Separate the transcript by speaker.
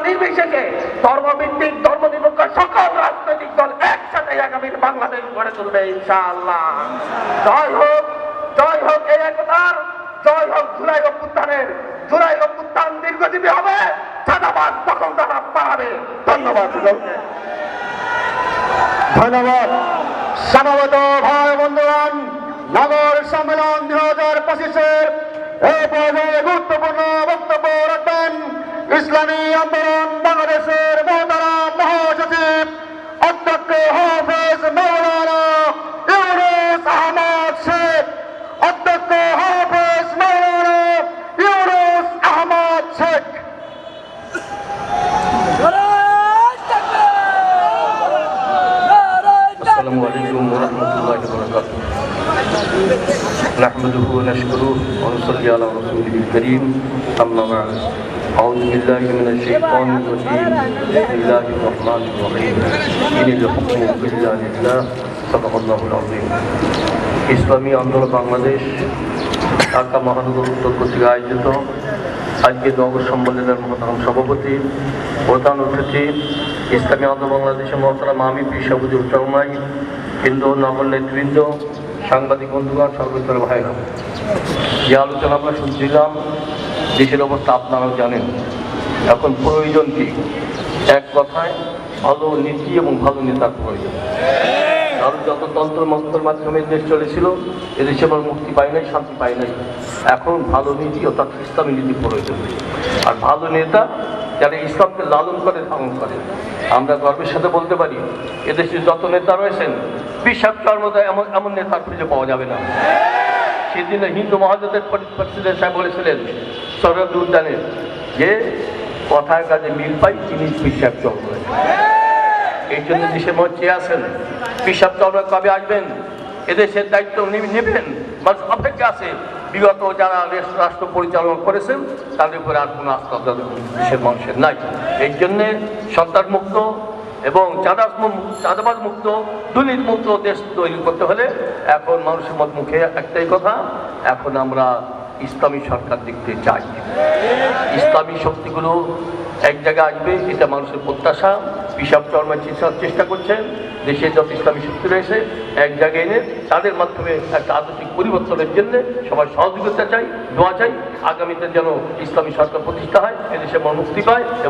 Speaker 1: নির্বিশেষে ধর্মভিত্তিক ধর্মনিরপেক্ষ সকল রাজনৈতিক দল একসাথে আগামীর বাংলাদেশ গড়ে তুলবে ইনশাআল্লাহ। জয় হোক এই একতার, জয় হোক জুলাই অভ্যুত্থানের। জুলাই অভ্যুত্থান দীর্ঘজীবী হবে, চাঁদাবাজ দখলদাররা পালাবে। ধন্যবাদ।
Speaker 2: ধন্যবাদ। সমবেত ভাই বন্ধুগণ, নগর সম্মেলন 2025-এর এই পর্যায়ে গুরুত্বপূর্ণ বক্তব্য রাখবেন ইসলামী আন্দোলন বাংলাদেশের মোহতারাম মহাসচিব অধ্যক্ষ হাফেজ মাওলানা ইউনুস আহমদ শেখ। অধ্যক্ষ হাফেজ মাওলানা ইউনুস আহমদ শেখ।
Speaker 3: السلام عليكم ورحمة الله وبركاته. نحمده ونشكره ونصلي على رسوله الكريم. أما بعد، أعوذ بالله من الشيطان الرجيم. بسم الله الرحمن الرحيم. إن الحكم إلا لله. صدق الله العظيم. ইসলামী আন্দোলন বাংলাদেশ ঢাকা মহানগর উত্তর কর্তৃক আয়োজিত আজকে নগর সম্মেলনের মহতারাম সভাপতি, প্রধান অতিথি, ইসলামী আন্দোলন বাংলাদেশের মহতারাম আমির পীর সাহেবুদ্দিন চরমাই, হিন্দু নগর নেতৃবৃন্দ, সাংবাদিক বন্ধুগণ, সর্বস্তরের ভাইরা, যে আলোচনা আমরা শুনছিলাম, দেশের অবস্থা আপনারাও জানেন। এখন প্রয়োজন কি? এক কথায় ভালো নীতি এবং ভালো নেতার প্রয়োজন। কারণ যত তন্ত্র মন্ত্রের মাধ্যমে দেশ চলেছিল, এদেশে আমরা মুক্তি পাই নাই, শান্তি পাই নাই। এখন ভালো নীতি অর্থাৎ ইসলামী নীতি প্রয়োজন, আর ভালো নেতা যারা ইসলামকে লালন করে, ধারণ করে। আমরা গর্বের সাথে বলতে পারি, এদেশে যত নেতা রয়েছেন, বিশ্বাস মতো এমন নেতা খুঁজে পাওয়া যাবে না। সেদিনে হিন্দু মহাজোটের প্রেসিডেন্ট সাহেব বলেছিলেন শরৎ উদ্যানের, যে কথায় কাজে মিল পাই তিনি বিশ্বাস চর্মা। এই জন্য দেশের মধ্যে আছেন, বিশ্বাস চর্মা কবে আসবেন, এদেশের দায়িত্ব নেবেন, মানুষ অপেক্ষা আছে। বিগত যারা রাষ্ট্র পরিচালনা করেছেন তাদের উপরে আর কোনো আস্থা দেশের মানুষের নাই। এই জন্যে সন্ত্রাস মুক্ত এবং চাঁদাবাজ মুক্ত, দুর্নীতি মুক্ত দেশ তৈরি করতে হলে এখন মানুষের মুখে একটাই কথা, এখন আমরা ইসলামী সরকার দেখতে চাই। ইসলামী শক্তিগুলো এক জায়গায় আসবে, এটা মানুষের প্রত্যাশা। পিসাব চরমায় চেষ্টা করছেন দেশে যত ইসলামী শক্তি রয়েছে এক জায়গায় এনে তাদের মাধ্যমে একটা আদর্শিক পরিবর্তনের জন্য সবাই সহযোগিতা চাই, দোয়া চাই। আগামীতে যেন ইসলামী সরকার প্রতিষ্ঠা হয়, এদেশে মুক্তি পায়।